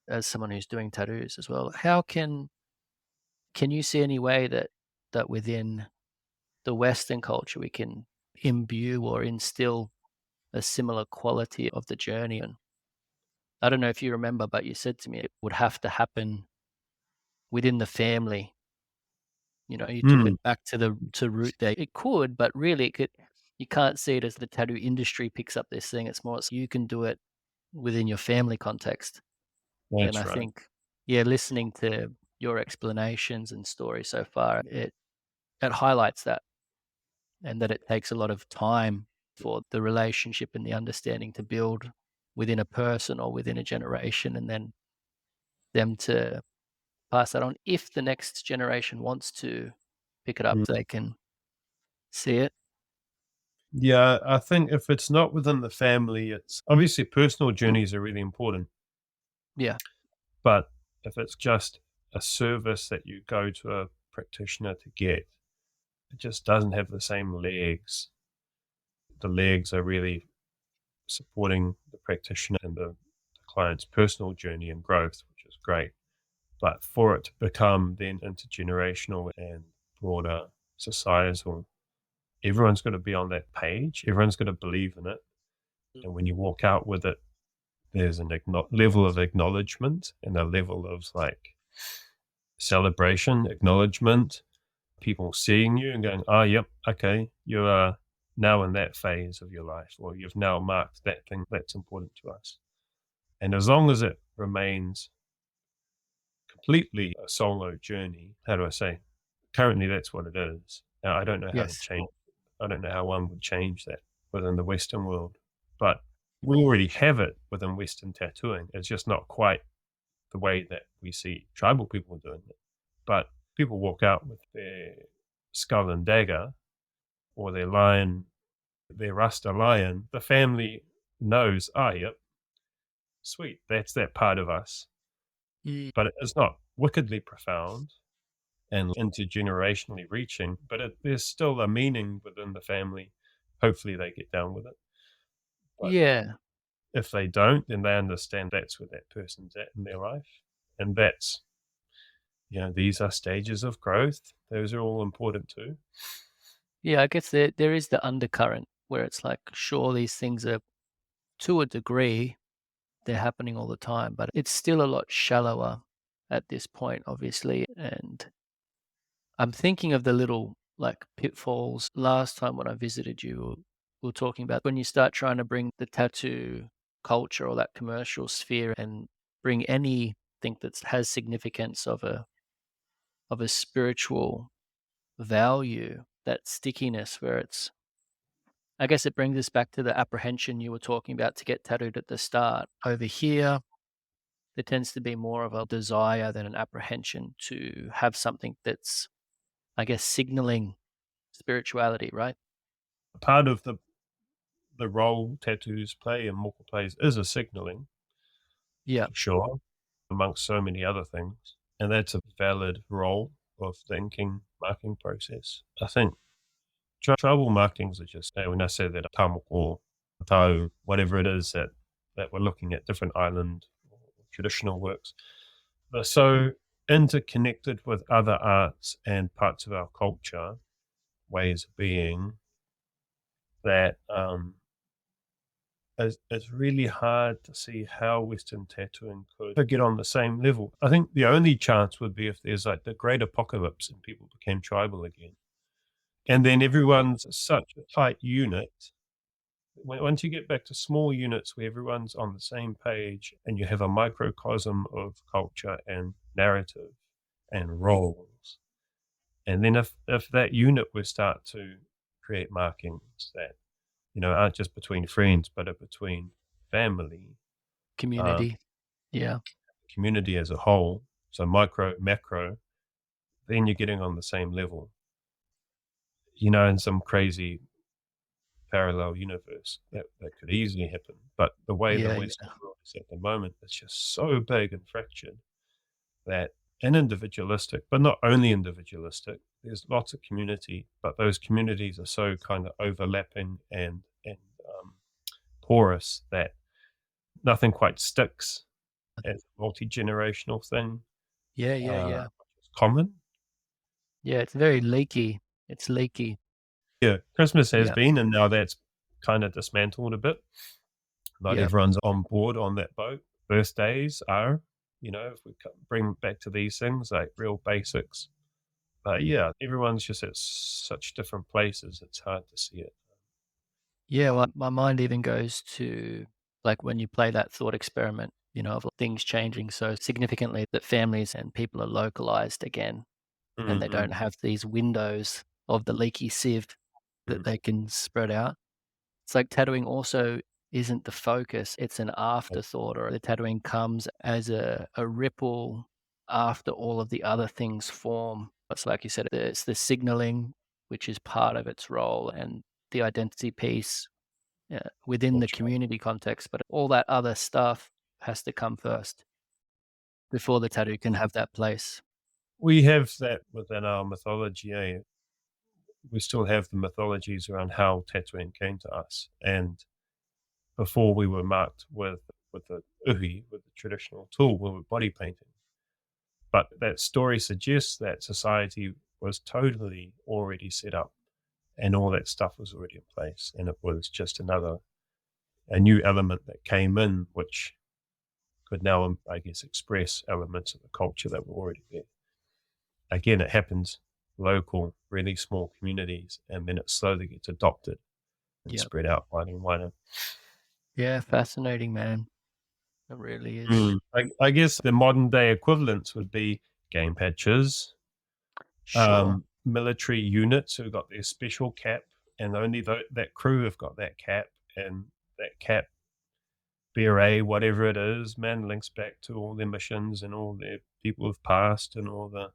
A: as someone who's doing tattoos as well, how can you see any way that within the Western culture we can imbue or instill a similar quality of the journey? And I don't know if you remember, but you said to me it would have to happen within the family. You took
B: mm,
A: it back to root there. It could, but really it could. You can't see it as the tattoo industry picks up this thing. It's more so you can do it within your family context. And I
B: that's right.
A: think, yeah, listening to your explanations and stories so far, it highlights that, and that it takes a lot of time for the relationship and the understanding to build within a person or within a generation, and then them to pass that on. If the next generation wants to pick it up,
B: Mm.
A: they can see it.
B: Yeah, I think if it's not within the family, it's obviously personal journeys are really important.
A: Yeah.
B: But if it's just a service that you go to a practitioner to get, it just doesn't have the same legs. The legs are really supporting the practitioner and the client's personal journey and growth, which is great. But for it to become then intergenerational and broader societal, everyone's going to be on that page. Everyone's going to believe in it. And when you walk out with it, there's level of acknowledgement and a level of like celebration, acknowledgement, people seeing you and going, oh, yep, okay, you are now in that phase of your life, or you've now marked that thing that's important to us. And as long as it remains completely a solo journey, how do I say? Currently, that's what it is. Now, I don't know how to
A: Yes.
B: change. I don't know how one would change that within the Western world, but we already have it within Western tattooing. It's just not quite the way that we see tribal people doing it. But people walk out with their skull and dagger or their lion, their Rasta lion. The family knows, oh, yep, sweet, that's that part of us.
A: Mm.
B: But it's not wickedly profound and intergenerationally reaching, but there's still a meaning within the family. Hopefully they get down with it. But
A: Yeah.
B: if they don't, then they understand that's where that person's at in their life. And that's, these are stages of growth. Those are all important too.
A: Yeah, I guess there is the undercurrent where it's like, sure, these things are, to a degree, they're happening all the time, but it's still a lot shallower at this point, obviously. And I'm thinking of the little like pitfalls. Last time when I visited you, we were talking about when you start trying to bring the tattoo culture or that commercial sphere and bring anything that has significance of a spiritual value, that stickiness where it's, I guess it brings us back to the apprehension you were talking about to get tattooed at the start. Over here, there tends to be more of a desire than an apprehension to have something that's, I guess, signaling spirituality, right?
B: Part of the role tattoos play and Moko plays is a signaling,
A: Yeah.
B: for sure, amongst so many other things. And that's a valid role of the inking marking process. I think tribal markings are just, when I say that, tamoko, tau, whatever it is that we're looking at, different island or traditional works, they're so interconnected with other arts and parts of our culture, ways of being, that it's really hard to see how Western tattooing could get on the same level. I think the only chance would be if there's like the great apocalypse and people became tribal again. And then everyone's such a tight unit. Once you get back to small units where everyone's on the same page and you have a microcosm of culture and narrative and roles, and then if that unit would start to create markings that aren't just between friends but are between family, uh,
A: Community. Yeah.
B: community as a whole, so micro, macro, then you're getting on the same level. In some crazy parallel universe that could easily happen. But the way the
A: Yeah.
B: Western
A: Yeah.
B: world is at the moment, it's just so big and fractured that and individualistic, but not only individualistic. There's lots of community, but those communities are so kind of overlapping and porous that nothing quite sticks as a multi-generational thing.
A: Yeah. Yeah. Yeah.
B: Which is common.
A: Yeah. It's very leaky. It's leaky.
B: Yeah, Christmas has
A: Yeah.
B: been, and now that's kind of dismantled a bit. Not
A: Yeah.
B: everyone's on board on that boat. Birthdays are, if we bring back to these things like real basics. But yeah, everyone's just at such different places. It's hard to see it.
A: Yeah. Well, my mind even goes to like when you play that thought experiment, of things changing so significantly that families and people are localized again and they
B: Mm-hmm.
A: don't have these windows of the leaky sieve that
B: Mm.
A: they can spread out. It's like tattooing also isn't the focus, it's an afterthought, or the tattooing comes as a ripple after all of the other things form. It's like you said, it's the signaling, which is part of its role, and the identity piece within the
B: Gotcha.
A: community context, but all that other stuff has to come first before the tattoo can have that place.
B: We have that within our mythology. We still have the mythologies around how tattooing came to us. And before we were marked with the uhi, with the traditional tool, we were body painting. But that story suggests that society was totally already set up and all that stuff was already in place. And it was just a new element that came in, which could now, I guess, express elements of the culture that were already there. again, it happens local, really small communities, and then it slowly gets adopted and
A: Yeah.
B: spread out wider and wider.
A: Yeah, fascinating, man. It really is.
B: I guess the modern day equivalents would be game patches,
A: Sure.
B: military units who got their special cap, and only that crew have got that cap, and that cap, beret, whatever it is, man, links back to all their missions and all their people who've passed and all the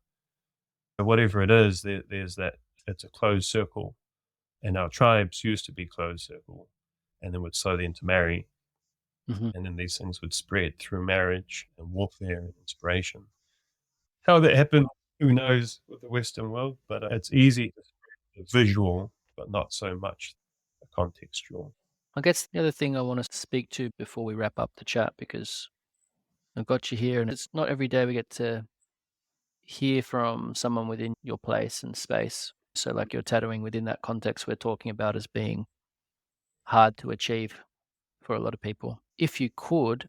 B: whatever it is. There's that. It's a closed circle, and our tribes used to be closed circle, and then would slowly intermarry,
A: Hmm.
B: and then these things would spread through marriage and warfare and inspiration. How that happened, who knows, with the Western world, but it's easy to spread the visual, but not so much the contextual.
A: I guess the other thing I want to speak to before we wrap up the chat, because I've got you here, and it's not every day we get to hear from someone within your place and space. So, like your tattooing within that context we're talking about as being hard to achieve for a lot of people. If you could,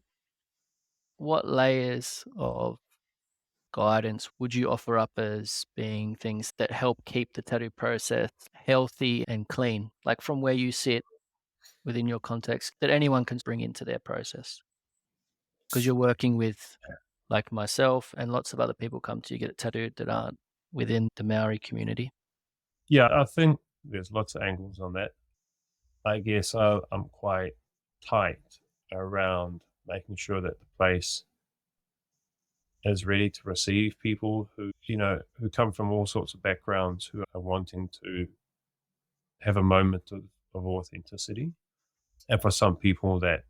A: what layers of guidance would you offer up as being things that help keep the tattoo process healthy and clean, like from where you sit within your context, that anyone can bring into their process? Because you're working with, like myself, and lots of other people come to you get tattooed that aren't within the Maori community.
B: Yeah, I think there's lots of angles on that. I guess I'm quite tight around making sure that the place is ready to receive people who, who come from all sorts of backgrounds, who are wanting to have a moment of authenticity. And for some people, that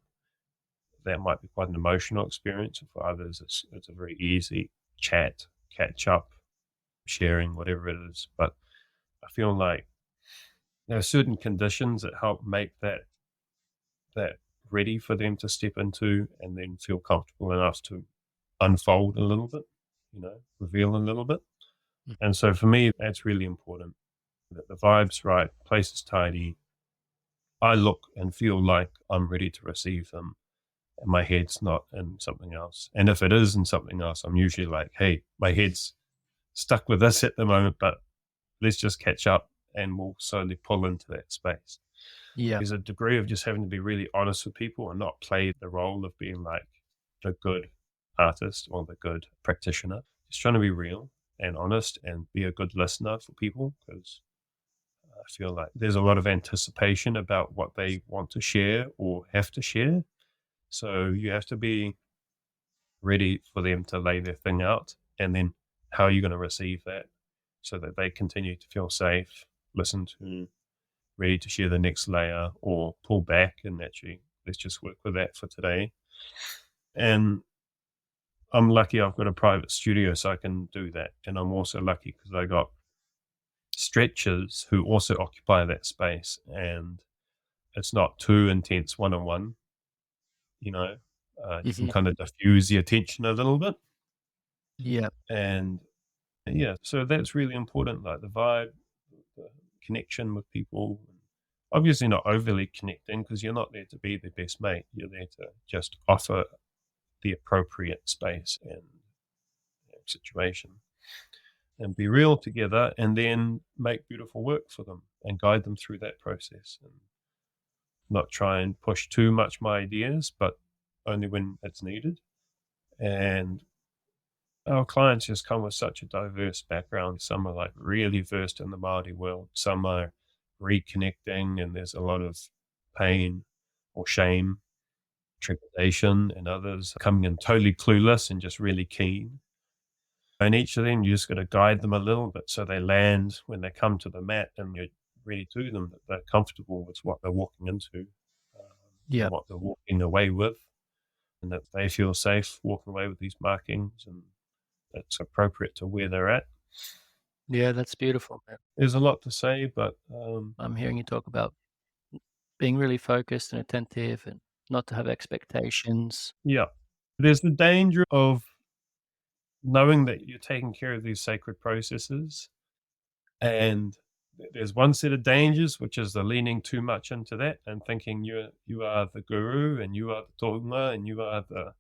B: might be quite an emotional experience. And for others, it's a very easy chat, catch up, sharing, whatever it is. But I feel like there are certain conditions that help make that ready for them to step into and then feel comfortable enough to unfold a little bit, reveal a little bit.
A: Mm.
B: And so for me, that's really important, that the vibe's right, place is tidy. I look and feel like I'm ready to receive them, and my head's not in something else. And if it is in something else, I'm usually like, hey, my head's stuck with this at the moment, but let's just catch up and we'll slowly pull into that space.
A: Yeah.
B: There's a degree of just having to be really honest with people and not play the role of being like the good artist or the good practitioner. Just trying to be real and honest and be a good listener for people, because I feel like there's a lot of anticipation about what they want to share or have to share. So you have to be ready for them to lay their thing out, and then how are you going to receive that so that they continue to feel safe, listen to, ready to share the next layer, or pull back and actually let's just work with that for today. And I'm lucky I've got a private studio so I can do that. And I'm also lucky because I got stretchers who also occupy that space, and it's not too intense one on one, you know. You can
A: Hmm.
B: kind of diffuse the attention a little bit.
A: Yeah.
B: And yeah, so that's really important, like the vibe, the connection with people. Obviously, not overly connecting because you're not there to be their best mate. You're there to just offer the appropriate space and situation and be real together, and then make beautiful work for them and guide them through that process, and not try and push too much my ideas, but only when it's needed. And our clients just come with such a diverse background. Some are like really versed in the Māori world. Some are reconnecting, and there's a lot of pain or shame, trepidation, and others coming in totally clueless and just really keen. And each of them, you just got to guide them a little bit so they land when they come to the mat and you're ready to them, that they're comfortable with what they're walking into,
A: Yeah.
B: and what they're walking away with, and that they feel safe walking away with these markings, and it's appropriate to where they're at.
A: Yeah, that's beautiful, man.
B: There's a lot to say, but
A: I'm hearing you talk about being really focused and attentive and not to have expectations.
B: yeah, there's the danger of knowing that you're taking care of these sacred processes. And there's one set of dangers, which is the leaning too much into that and thinking you are the guru and you are the dogma and you are the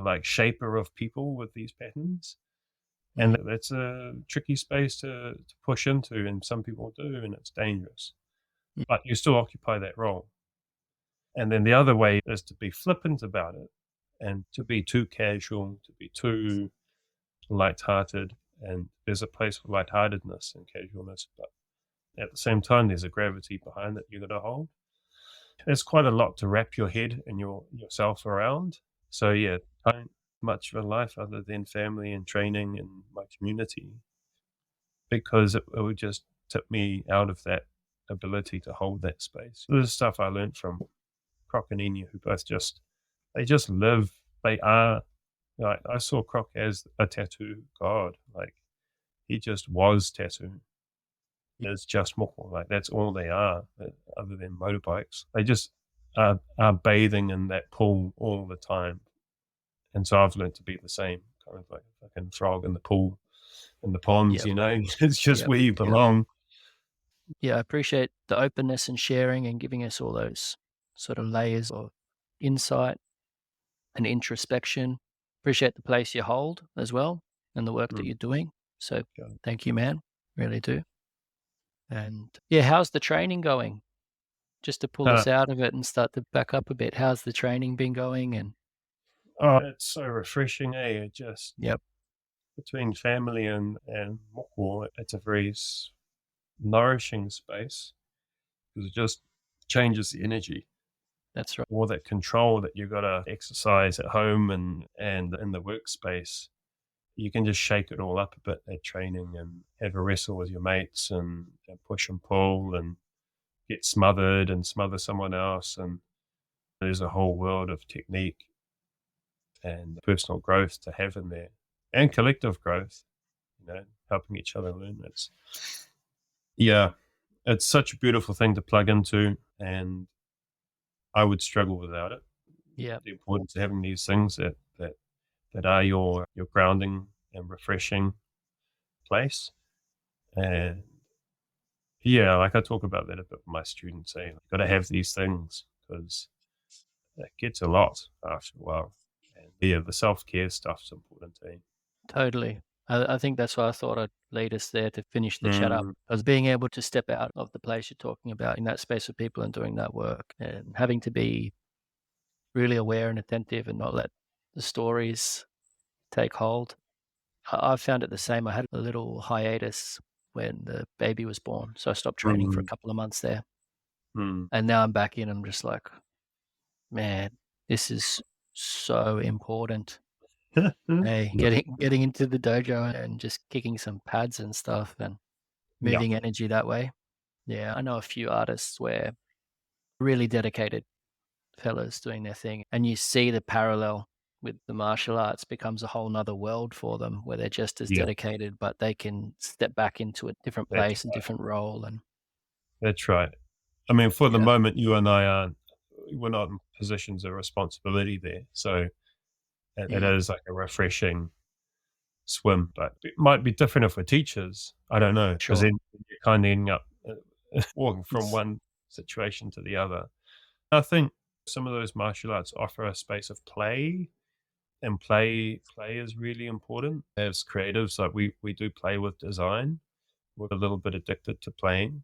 B: like shaper of people with these patterns. And that's a tricky space to push into, and some people do, and it's dangerous. But you still occupy that role. And then the other way is to be flippant about it and to be too casual, to be too lighthearted. And there's a place for lightheartedness and casualness, but at the same time, there's a gravity behind it you got to hold. There's quite a lot to wrap your head and yourself around. So yeah, I don't much of a life other than family and training and my community, because it would just tip me out of that ability to hold that space. This is stuff I learned from Croc and Enya, who both they just live. They are, like, I saw Croc as a tattoo god. Like, he just was tattoo. It's just Moko. Like, that's all they are, other than motorbikes. They just are bathing in that pool all the time. And so I've learned to be the same, kind of like a fucking frog in the pool, in the ponds,
A: Yep.
B: It's just
A: Yep.
B: where you belong.
A: Yeah, I appreciate the openness and sharing and giving us all those sort of layers of insight and introspection. Appreciate the place you hold as well and the work that you're doing. So thank you, man. Really do. And yeah, how's the training going? Just to pull us out of it and start to back up a bit. How's the training been going? And
B: Oh, it's so refreshing, It just,
A: yep,
B: between family and Moko, it's a very nourishing space, because it just changes the energy.
A: that's right.
B: All that control that you've got to exercise at home and in the workspace, you can just shake it all up a bit at training and have a wrestle with your mates and push and pull and get smothered and smother someone else. And there's a whole world of technique and personal growth to have in there, and collective growth, helping each other learn. It's such a beautiful thing to plug into, and I would struggle without it.
A: Yeah.
B: The importance of having these things that are your grounding and refreshing place. And yeah, like I talk about that a bit with my students, saying you've got to have these things, because it gets a lot after a while. And yeah, the self-care stuff's important too.
A: Totally. I think that's why I thought I'd lead us there to finish the chat up. I was being able to step out of the place you're talking about in that space of people and doing that work, and having to be really aware and attentive and not let the stories take hold. I found it the same. I had a little hiatus when the baby was born, so I stopped training for a couple of months there. And now I'm back in. I'm just like, man, this is so important. Hey, getting into the dojo and just kicking some pads and stuff and moving energy that way. Yeah, I know a few artists where really dedicated fellas doing their thing, and you see the parallel with the martial arts becomes a whole nother world for them, where they're just as dedicated, but they can step back into a different place and different role. And
B: that's right. I mean, for the moment, you and I we're not in positions of responsibility there. So it is like a refreshing swim, but it might be different if we're teachers. I don't know, because then you're kind of ending up walking from one situation to the other. I think some of those martial arts offer a space of play, and play is really important. As creatives, like we do play with design. We're a little bit addicted to playing.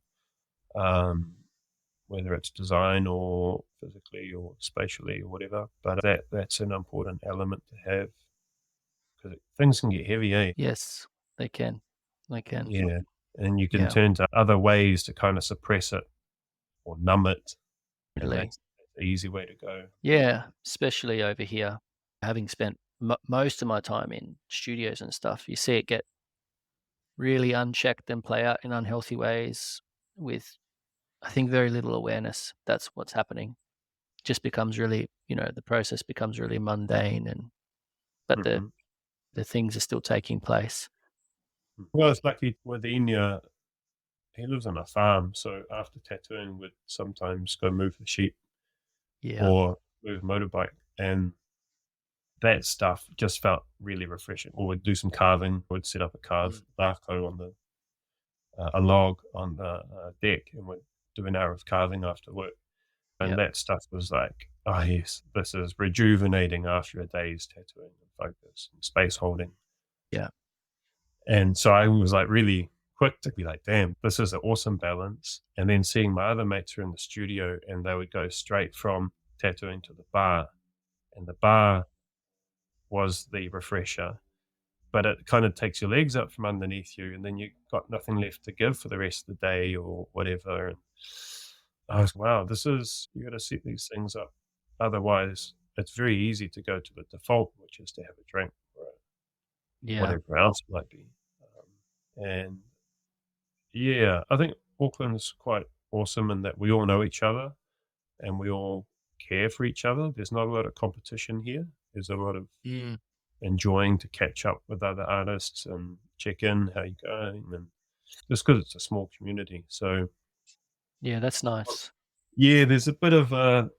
B: Whether it's design or physically or spatially or whatever. But that's an important element to have, because things can get heavy, eh?
A: yes, they can.
B: Yeah. And you can turn to other ways to kind of suppress it or numb it. And
A: Really.
B: that's the easy way to go.
A: Yeah, especially over here, having spent most of my time in studios and stuff, you see it get really unchecked and play out in unhealthy ways with, I think, very little awareness. That's what's happening. Just becomes really, the process becomes really mundane, but the things are still taking place.
B: Well, it's lucky with Enya, he lives on a farm, so after tattooing, would sometimes go move the sheep or move a motorbike, and that stuff just felt really refreshing. Or we'd do some carving, we'd set up a lako on a log on the deck, and we'd do an hour of carving after work. And that stuff was like, oh yes, this is rejuvenating after a day's tattooing and focus and space holding.
A: Yeah.
B: And so I was like really quick to be like, damn, this is an awesome balance. And then seeing my other mates who are in the studio and they would go straight from tattooing to the bar. And the bar was the refresher, but it kind of takes your legs up from underneath you, and then you got nothing left to give for the rest of the day or whatever. And I was, wow, you got to set these things up. Otherwise, it's very easy to go to the default, which is to have a drink or
A: Yeah.
B: whatever else it might be. And yeah, I think Auckland's quite awesome in that we all know each other and we all care for each other. There's not a lot of competition here. There's a lot of
A: Mm.
B: enjoying to catch up with other artists and check in, how you going, and just because it's a small community. So
A: Yeah, that's nice.
B: yeah, there's a bit of a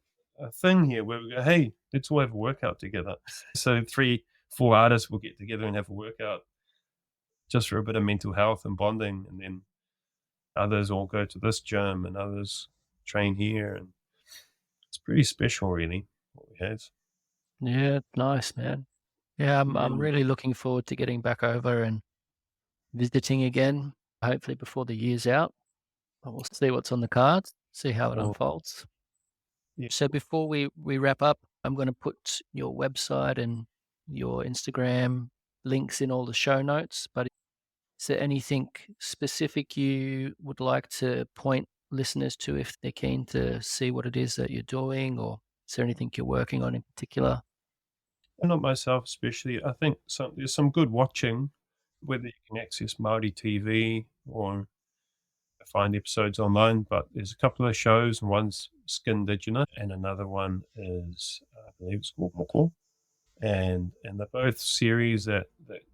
B: thing here where we go, hey, let's all have a workout together. So 3-4 artists will get together and have a workout just for a bit of mental health and bonding, and then others all go to this gym and others train here, and it's pretty special really what we have.
A: Yeah, nice, man. Yeah, I'm
B: Mm.
A: really looking forward to getting back over and visiting again, hopefully before the year's out. But we'll see what's on the cards, see how it
B: Well,
A: unfolds.
B: yeah.
A: So before we wrap up, I'm going to put your website and your Instagram links in all the show notes. But is there anything specific you would like to point listeners to if they're keen to see what it is that you're doing, or is there anything you're working on in particular?
B: And not myself especially. I think there's some good watching, whether you can access Māori TV or find episodes online. But there's a couple of shows, and one's Skin Indigenous, and another one is, I believe it's called Moko. And they're both series that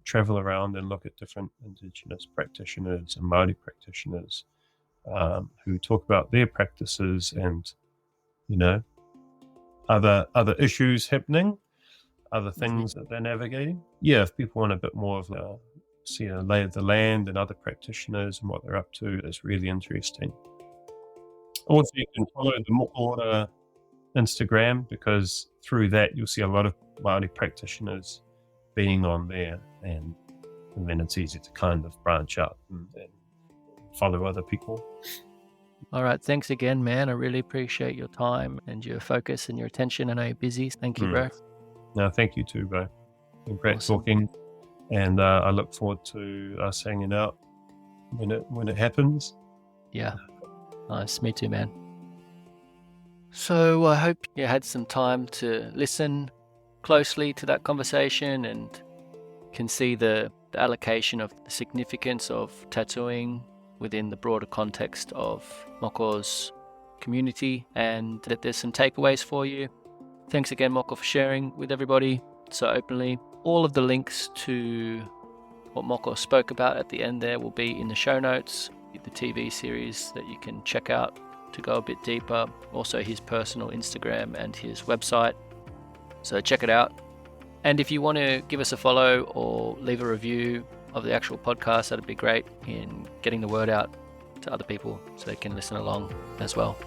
B: travel around and look at different Indigenous practitioners and Māori practitioners who talk about their practices and, you know, other issues happening, other things that they're navigating. Yeah, if people want a bit more of see a lay of the land and other practitioners and what they're up to, that's really interesting. Also, you can follow the Moko Instagram, because through that you'll see a lot of Māori practitioners being on there, and then it's easy to kind of branch out and follow other people.
A: All right. Thanks again, man. I really appreciate your time and your focus and your attention. I know you're busy. Thank you, bro.
B: No, thank you too, bro. Been great talking, and I look forward to us hanging out when it happens.
A: Yeah. Nice. Me too, man. So I hope you had some time to listen closely to that conversation and can see the allocation of the significance of tattooing within the broader context of Moko's community, and that there's some takeaways for you. Thanks again, Moko, for sharing with everybody so openly. All of the links to what Moko spoke about at the end there will be in the show notes, the TV series that you can check out to go a bit deeper, also his personal Instagram and his website. So check it out. And if you want to give us a follow or leave a review of the actual podcast, that'd be great in getting the word out to other people so they can listen along as well.